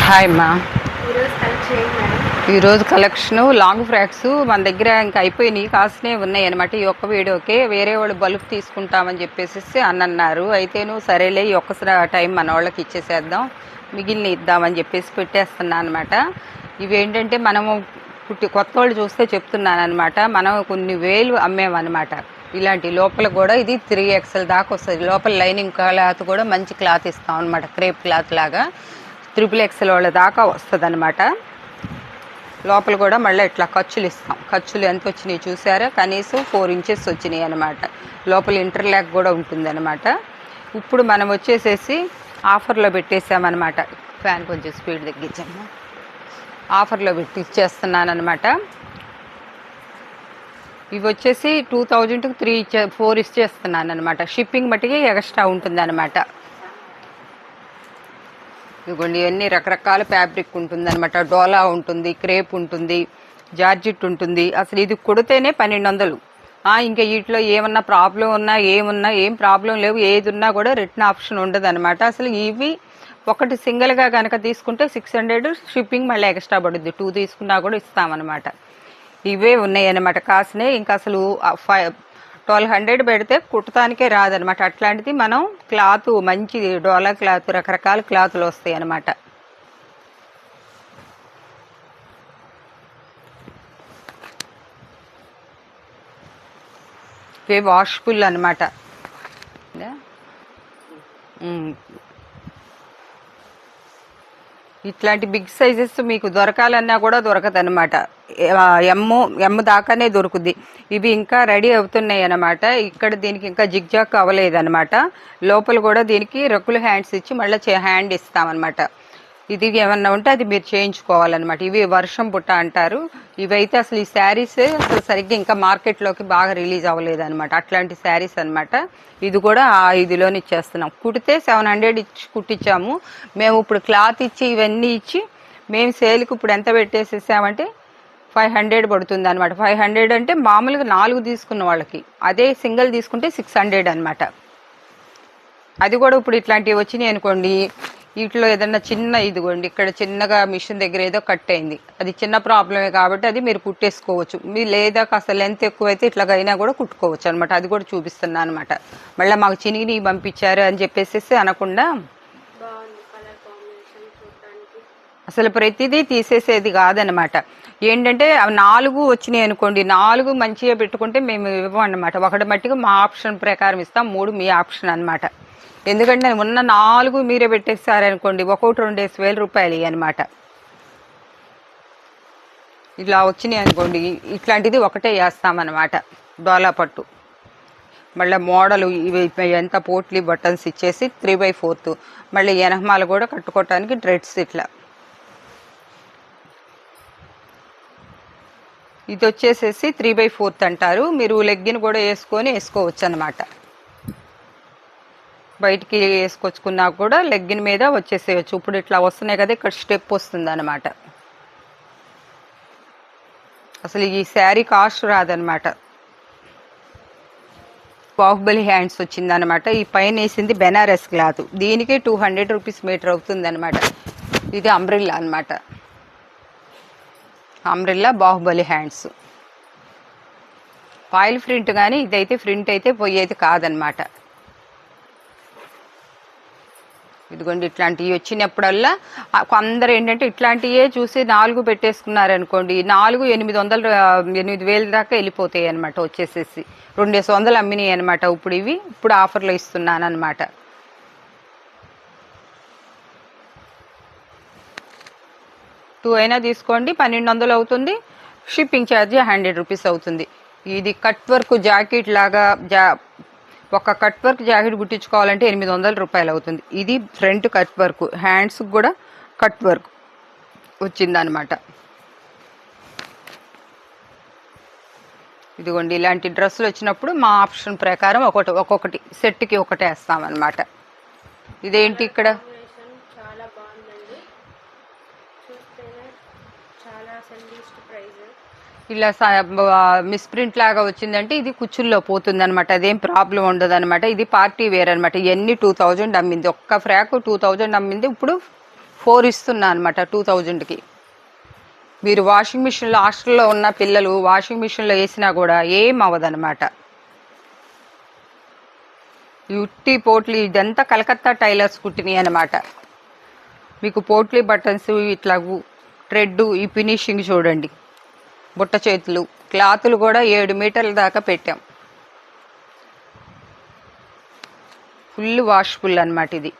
Hi అమ్మా. ఈరోజు collection long frocks మన దగ్గర ఇంకా అయిపోయినాయి, కాసునే ఉన్నాయి అనమాట. ఈ ఒక్క వీడియోకే వేరే వాళ్ళు బల్క్ తీసుకుంటామని చెప్పేసి అన్నారు. అయితేను సరేలే ఈ ఒక్కసారి టైం మన వాళ్ళకి ఇచ్చేసేద్దాం, మిగిలిన ఇద్దామని చెప్పేసి పెట్టేస్తున్నా అనమాట. ఇవేంటంటే మనము కొత్త వాళ్ళు చూస్తే చెప్తున్నాను అనమాట. మనం కొన్ని వేలు అమ్మేమన్నమాట. ఇలాంటి లోపల కూడా ఇది 3XL దాకా వస్తుంది. లోపల లైనింగ్ క్లాత్ కూడా మంచి క్లాత్ ఇస్తాం అనమాట, క్రేప్ క్లాత్ లాగా. XXL వాళ్ళ దాకా వస్తుంది అనమాట. లోపల కూడా మళ్ళీ ఇట్లా ఖర్చులు ఇస్తాం. ఖర్చులు ఎంత వచ్చినాయి చూసారా, కనీసం 4 ఇంచెస్ వచ్చినాయి అనమాట. లోపల ఇంటర్లాక్ కూడా ఉంటుంది అనమాట. ఇప్పుడు మనం వచ్చేసేసి ఆఫర్లో పెట్టేసామన్నమాట. ఫ్యాన్ కొంచెం స్పీడ్ తగ్గించాము. ఆఫర్లో పెట్టి ఇచ్చేస్తున్నాను అనమాట. ఇవి వచ్చేసి 2000కి 4 ఇచ్చేస్తున్నాను అనమాట. షిప్పింగ్ మట్టికి ఎక్స్ట్రా ఉంటుంది అనమాట. ఇదిగోండి, ఇవన్నీ రకరకాల ఫ్యాబ్రిక్ ఉంటుంది అనమాట. డోలా ఉంటుంది, క్రేప్ ఉంటుంది, జార్జిట్ ఉంటుంది. అసలు ఇది కుడితేనే 1200. ఇంకా వీటిలో ఏమన్నా ప్రాబ్లం ఉన్నా ఏం ప్రాబ్లం లేవు, ఏది ఉన్నా కూడా రిటర్న్ ఆప్షన్ ఉండదు అనమాట. అసలు ఇవి ఒకటి సింగిల్గా కనుక తీసుకుంటే 600 షిప్పింగ్ మళ్ళీ ఎక్స్ట్రా పడుద్ది. 2 తీసుకున్నా కూడా ఇస్తామన్నమాట. ఇవే ఉన్నాయి అన్నమాట కాసునే. ఇంకా అసలు 1200 పెడితే కుట్టడానికే రాదనమాట. అట్లాంటిది మనం క్లాత్ మంచి డోలా క్లాత్, రకరకాల క్లాతులు వస్తాయి అన్నమాట. ఇవే వాష్ఫుల్ అనమాట. ఇట్లాంటి బిగ్ సైజెస్ మీకు దొరకాలన్నా కూడా దొరకదనమాట. ఎమ్ దాకానే దొరుకుద్ది. ఇవి ఇంకా రెడీ అవుతున్నాయి అన్నమాట. ఇక్కడ దీనికి ఇంకా జిగ్జాక్ అవ్వలేదన్నమాట. లోపల కూడా దీనికి రెక్కుల హ్యాండ్స్ ఇచ్చి మళ్ళీ హ్యాండ్ ఇస్తామన్నమాట. ఇది ఏమన్నా ఉంటే అది మీరు చేయించుకోవాలన్నమాట. ఇవి వర్షం పుట్ట అంటారు. ఇవైతే అసలు ఈ శారీస్ అసలు సరిగ్గా ఇంకా మార్కెట్లోకి బాగా రిలీజ్ అవ్వలేదన్నమాట. అట్లాంటి శారీస్ అనమాట. ఇది కూడా ఆ ఇదిలోనే ఇచ్చేస్తున్నాం. కుడితే 700 ఇచ్చి కుట్టించాము మేము. ఇప్పుడు క్లాత్ ఇచ్చి ఇవన్నీ ఇచ్చి మేము సేల్కి ఇప్పుడు ఎంత పెట్టేసేసామంటే 500 పడుతుంది అనమాట. 500 అంటే మామూలుగా 4 తీసుకున్న వాళ్ళకి, అదే సింగిల్ తీసుకుంటే 600 అనమాట. అది కూడా ఇప్పుడు ఇట్లాంటివి వచ్చినాయి అనుకోండి, వీటిలో ఏదన్నా చిన్న ఇదిగోండి ఇక్కడ చిన్నగా మిషన్ దగ్గర ఏదో కట్ అయింది, అది చిన్న ప్రాబ్లమే కాబట్టి అది మీరు కుట్టేసుకోవచ్చు. మీరు లేదా కాస్త లెంత్ ఎక్కువైతే ఇట్లాగైనా కూడా కుట్టుకోవచ్చు అనమాట. అది కూడా చూపిస్తున్నాను అనమాట. మళ్ళీ మాకు చినిగిని పంపించారు అని చెప్పేసి అనకుండా, అసలు ప్రతిదీ తీసేసేది కాదనమాట. ఏంటంటే 4 వచ్చినాయి అనుకోండి, 4 మంచిగా పెట్టుకుంటే మేము ఇవ్వమన్నమాట. ఒకటి మట్టిగా మా ఆప్షన్ ప్రకారం ఇస్తాం, 3 మీ ఆప్షన్ అనమాట. ఎందుకంటే ఉన్న 4 మీరే పెట్టేస్తారనుకోండి, ఒక్కొక్కటి 2,000 రూపాయలు అనమాట. ఇలా వచ్చినాయి అనుకోండి, ఇట్లాంటిది ఒకటే వేస్తామన్నమాట. డోలా పట్టు మళ్ళీ మోడలు ఇవి ఎంత పోట్లీ బటన్స్ ఇచ్చేసి 3/4. మళ్ళీ ఎనహమాలు కూడా కట్టుకోవటానికి థ్రెడ్స్ ఇట్లా. ఇది వచ్చేసేసి 3/4 అంటారు. మీరు లెగ్గిన్ కూడా వేసుకోవచ్చు అనమాట. బయటికి వేసుకొచ్చుకున్నా కూడా లెగ్గిన్ మీద వచ్చేసేయచ్చు. ఇప్పుడు ఇట్లా వస్తున్నాయి కదా, ఇక్కడ స్టెప్ వస్తుంది అనమాట. అసలు ఈ శారీ కాస్ట్ రాదనమాట. బాహుబలి హ్యాండ్స్ వచ్చిందనమాట. ఈ పైన వేసింది బెనారస్ క్లాత్, దీనికి 200 రూపీస్ మీటర్ అవుతుంది అనమాట. ఇది అంబ్రిల్లా అనమాట. Umbrella Baahubali hands foil print, కానీ ఇదైతే ప్రింట్ అయితే పోయేది కాదనమాట. ఇదిగోండి, ఇట్లాంటివి వచ్చినప్పుడల్లా కొందరు ఏంటంటే ఇట్లాంటివే చూసి 4 పెట్టేసుకున్నారనుకోండి, 4 8,000 దాకా వెళ్ళిపోతాయి అనమాట. వచ్చేసేసి 2,500 అమ్మినాయి అనమాట. ఇప్పుడు ఆఫర్లో ఇస్తున్నాను అనమాట. అయినా తీసుకోండి, 1,200 అవుతుంది. షిప్పింగ్ ఛార్జ్ 100 రూపీస్ అవుతుంది. ఇది కట్ వర్క్ జాకెట్ లాగా ఒక కట్ వర్క్ జాకెట్ కుట్టించుకోవాలంటే 800 రూపాయలు అవుతుంది. ఇది ఫ్రంట్ కట్ వర్క్, హ్యాండ్స్ కూడా కట్ వర్క్ వచ్చిందనమాట. ఇదిగోండి, ఇలాంటి డ్రెస్సులు వచ్చినప్పుడు మా ఆప్షన్ ప్రకారం ఒక్కొక్కటి సెట్కి ఒకటే వేస్తామన్నమాట. ఇదేంటి ఇక్కడ ఇలా మిస్ప్రింట్ లాగా వచ్చిందంటే ఇది కుచ్చుల్లో పోతుంది అనమాట. అదేం ప్రాబ్లం ఉండదు అనమాట. ఇది పార్టీ వేర్ అనమాట. ఇవన్నీ 2000 అమ్మింది. ఒక్క ఫ్రాక్ 2000 అమ్మింది. ఇప్పుడు 4 ఇస్తున్నా అనమాట 2000కి. మీరు వాషింగ్ మిషన్లో హాస్టల్లో ఉన్న పిల్లలు వాషింగ్ మిషన్లో వేసినా కూడా ఏం అవ్వదన్నమాట. ఉట్టి పోట్లీ ఇదంతా కలకత్తా టైలర్స్ కుట్టినాయి అనమాట. మీకు పోట్లీ బటన్స్ ఇట్లా థ్రెడ్ ఈ ఫినిషింగ్ చూడండి. బుట్ట చేతులు క్లాతులు కూడా 7 మీటర్ల దాకా పెట్టాం. ఫుల్ వాష్ఫుల్ అనమాట ఇది.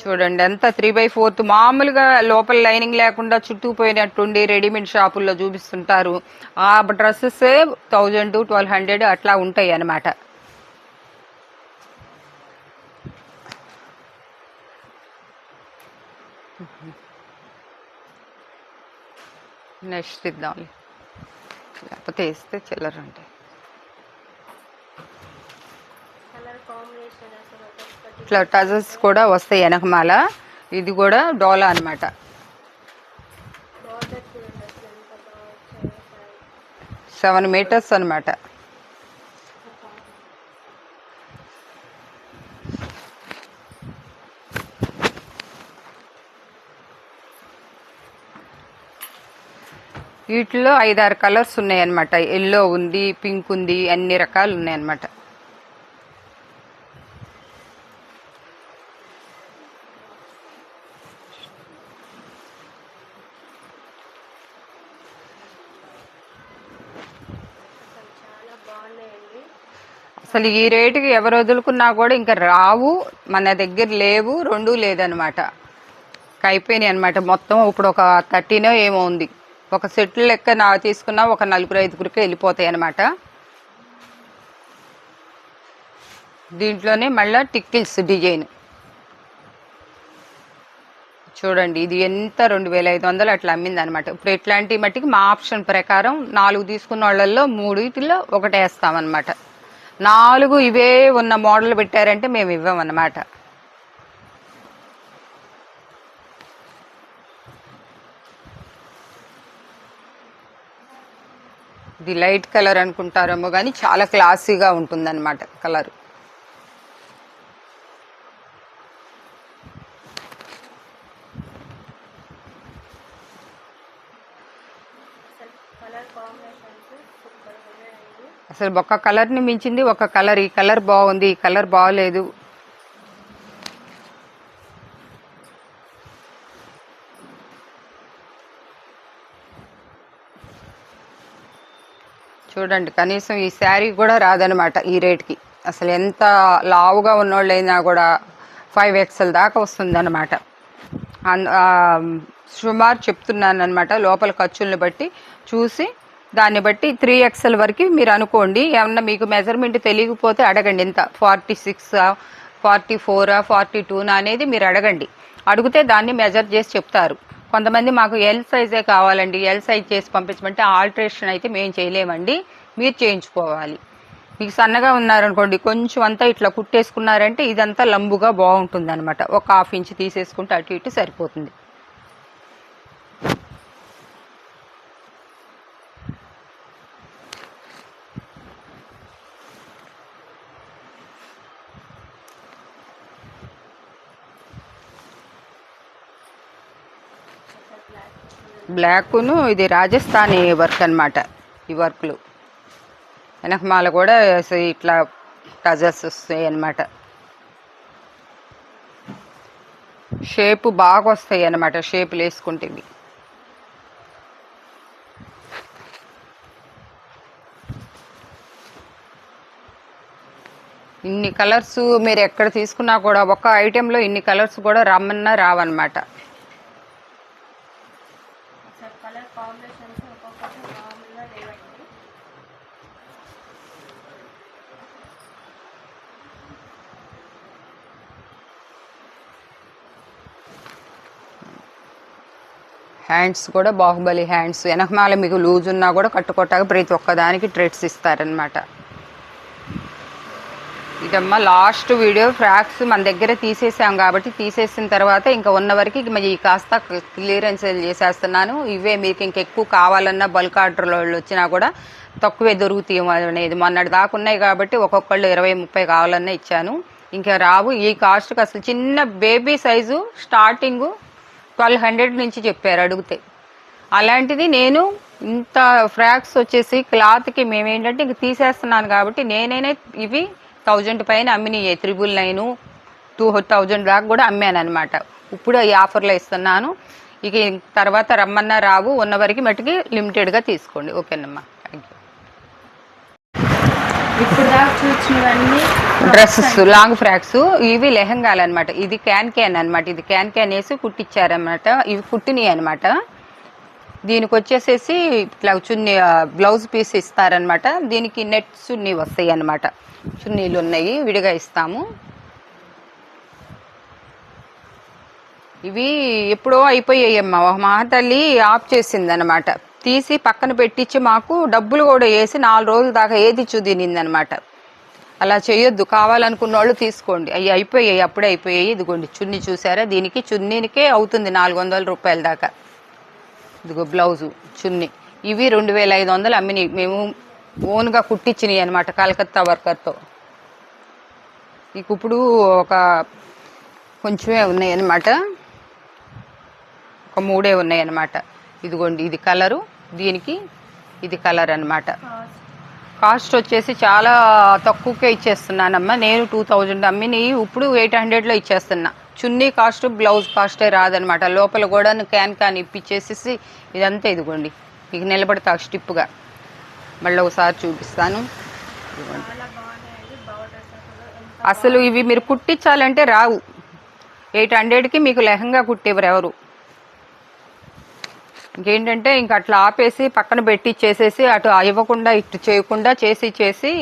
చూడండి ఎంత 3/4 మామూలుగా లోపల లైనింగ్ లేకుండా చుట్టూ పోయినట్టుండి రెడీమేడ్ షాపుల్లో చూపిస్తుంటారు. ఆ డ్రెస్సెస్ 1000 to 1200 అట్లా ఉంటాయి అన్నమాట. నెక్స్ట్ ఇద్దాం, లేకపోతే వేస్తే చిల్లర ఉంటాయి. ఇట్లా టజల్స్ కూడా వస్తాయి వెనకమాల. ఇది కూడా డోలా అనమాట. సెవెన్ మీటర్స్ అనమాట. వీటిలో 5-6 కలర్స్ ఉన్నాయన్నమాట. ఎల్లో ఉంది, పింక్ ఉంది, అన్ని రకాలు ఉన్నాయన్నమాట. అసలు ఈ రేటుకి ఎవరు వదులుకున్నా కూడా ఇంకా రావు, మన దగ్గర లేవు, రెండూ లేదనమాట. అయిపోయినాయి అనమాట. మొత్తం ఇప్పుడు ఒక 13 ఏమో ఉంది. ఒక సెట్లు లెక్క తీసుకున్నా ఒక 4-5 వెళ్ళిపోతాయి అనమాట. దీంట్లోనే మళ్ళీ టిక్కిల్స్ డిజైన్ చూడండి. ఇది ఎంత 2500 అట్లా అమ్మింది అనమాట. ఇప్పుడు ఇట్లాంటి మట్టికి మా ఆప్షన్ ప్రకారం 4 తీసుకున్న వాళ్ళల్లో 3 ఒకటి వేస్తామన్నమాట. 4 ఇవే ఉన్న మోడల్ పెట్టారంటే మేము ఇవ్వమన్నమాట. ఇది లైట్ కలర్ అనుకుంటారేమో కానీ చాలా క్లాసీగా ఉంటుందన్నమాట కలర్. అసలు ఒక కలర్ని మించింది ఒక కలర్. ఈ కలర్ బాగుంది, ఈ కలర్ బాగలేదు. చూడండి, కనీసం ఈ శారీ కూడా రాదనమాట ఈ రేట్కి. అసలు ఎంత లావుగా ఉన్నోళ్ళైనా కూడా 5XL దాకా వస్తుందన్నమాట. సుమారు చెప్తున్నాను అనమాట. లోపల ఖర్చులను బట్టి చూసి దాన్ని బట్టి 3XL వరకు మీరు అనుకోండి. ఏమన్నా మీకు మెజర్మెంట్ తెలియకపోతే అడగండి. ఎంత 46, 44, 42 అనేది మీరు అడగండి. అడిగితే దాన్ని మెజర్ చేసి చెప్తారు. కొంతమంది మాకు ఎల్ సైజే కావాలండి, ఎల్ సైజ్ చేసి పంపించమంటే ఆల్టరేషన్ అయితే మేము చేయలేమండి, మీరు చేయించుకోవాలి. మీకు సన్నగా ఉన్నారనుకోండి, కొంచెం అంతా ఇట్లా కుట్టేసుకున్నారంటే ఇదంతా లంబుగా బాగుంటుంది అనమాట. ఒక 1/2 ఇంచ్ తీసేసుకుంటే అటు ఇటు సరిపోతుంది. బ్లాక్ను ఇది రాజస్థానీ వర్క్ అనమాట. ఈ వర్క్లు వెనకమాల కూడా ఇట్లా టజల్స్ వస్తాయి అన్నమాట. షేప్ బాగా వస్తాయి అన్నమాట. షేపులు వేసుకుంటే ఇన్ని కలర్స్ మీరు ఎక్కడ తీసుకున్నా కూడా ఒక ఐటెంలో ఇన్ని కలర్స్ కూడా రమ్మన్నా రావన్నమాట. హ్యాండ్స్ కూడా బాహుబలి హ్యాండ్స్. వెనకమాల మీకు లూజ్ ఉన్నా కూడా కట్టుకోటాక ప్రతి ఒక్కదానికి థ్రెడ్స్ ఇస్తారనమాట. ఇదమ్మా లాస్ట్ వీడియో. ఫ్రాక్స్ మన దగ్గర తీసేసాం కాబట్టి తీసేసిన తర్వాత ఇంకా ఉన్న వరకు ఈ కాస్త క్లియరెన్స్ చేసేస్తున్నాను. ఇవే మీకు ఇంకెక్కువ కావాలన్నా బల్క్ ఆర్డర్లో వచ్చినా కూడా తక్కువే దొరుకుతాయి అనేది. మొన్నటి దాకా ఉన్నాయి కాబట్టి ఒక్కొక్కళ్ళు 20-30 కావాలన్నా ఇచ్చాను. ఇంకా రావు. ఈ కాస్ట్కి అసలు చిన్న బేబీ సైజు స్టార్టింగు 1200 నుంచి చెప్పారు అడిగితే. అలాంటిది నేను ఇంత ఫ్రాక్స్ వచ్చేసి క్లాత్కి మేమేంటంటే ఇంక తీసేస్తున్నాను కాబట్టి నేనైనా ఇవి 1000 పైన అమ్మినాయి. 999 2000 దాకా కూడా అమ్మాను అనమాట. ఇప్పుడు ఈ ఆఫర్లో ఇస్తున్నాను. ఇక తర్వాత రమ్మన్నా రావు, ఉన్న వరకు మట్టుకి లిమిటెడ్గా తీసుకోండి. ఓకేనమ్మా, థ్యాంక్ యూ. ఇప్పుడు దాకా చూసినవన్నీ డ్రెస్సెస్, లాంగ్ ఫ్రాక్స్, ఇవి లెహంగాలు అనమాట. ఇది క్యాన్ అనమాట. ఇది క్యాన్ వేసి కుట్టించారనమాట. ఇవి కుట్టినాయి అనమాట. దీనికి వచ్చేసేసి ఇట్లా చున్నీ బ్లౌజ్ పీస్ ఇస్తారనమాట. దీనికి నెట్ చున్నీ వస్తాయి అనమాట. చున్నీలు ఉన్నాయి, విడిగా ఇస్తాము. ఇవి ఎప్పుడో అయిపోయాయమ్మా. మా తల్లి ఆఫ్ చేసింది అనమాట. తీసి పక్కన పెట్టించి మాకు డబ్బులు కూడా వేసి 4 రోజుల దాకా ఏది తినిందనమాట. అలా చేయొద్దు. కావాలనుకున్న వాళ్ళు తీసుకోండి. అవి అయిపోయాయి, అప్పుడే అయిపోయాయి. ఇదిగోండి చున్నీ చూసారా, దీనికి చున్నీనికే అవుతుంది 400 రూపాయల దాకా. ఇదిగో బ్లౌజు, చున్నీ. ఇవి 2500 అమ్మినాయి. మేము ఓన్గా కుట్టించినాయి అనమాట కలకత్తా వర్కర్తో. ఇక ఇప్పుడు ఒక కొంచెమే ఉన్నాయి అనమాట, ఒక 3 ఉన్నాయి అనమాట. ఇదిగోండి, ఇది కలరు, దీనికి ఇది కలర్ అనమాట. కాస్ట్ వచ్చేసి చాలా తక్కువకే ఇచ్చేస్తున్నానమ్మా. నేను 2000 అమ్మిని ఇప్పుడు 800లో ఇచ్చేస్తున్నా. చున్నీ కాస్ట్ బ్లౌజ్ కాస్టే రాదనమాట. లోపల కూడా క్యాన్ ఇప్పించేసేసి ఇదంతా ఇదిగోండి మీకు నిలబడతా స్టిప్గా. మళ్ళీ ఒకసారి చూపిస్తాను. అసలు ఇవి మీరు కుట్టించాలంటే రావు. 800కి మీకు లెహంగా కుట్టేవారు ఎవరు. ఇంకేంటంటే ఇంక అట్లా ఆపేసి పక్కన పెట్టి చేసేసి అటు ఇవ్వకుండా ఇటు చేయకుండా చేసి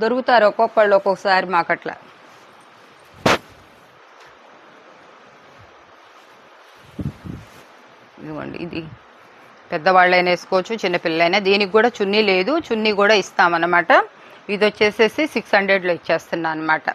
దొరుకుతారు ఒక్కొక్కళ్ళు ఒక్కొక్కసారి మాకు అట్లా. ఇదిగోండి, ఇది పెద్దవాళ్ళైనా వేసుకోవచ్చు, చిన్నపిల్లలైనా. దీనికి కూడా చున్నీ లేదు, చున్నీ కూడా ఇస్తామన్నమాట. ఇది వచ్చేసేసి 600లో ఇచ్చేస్తున్నా అనమాట.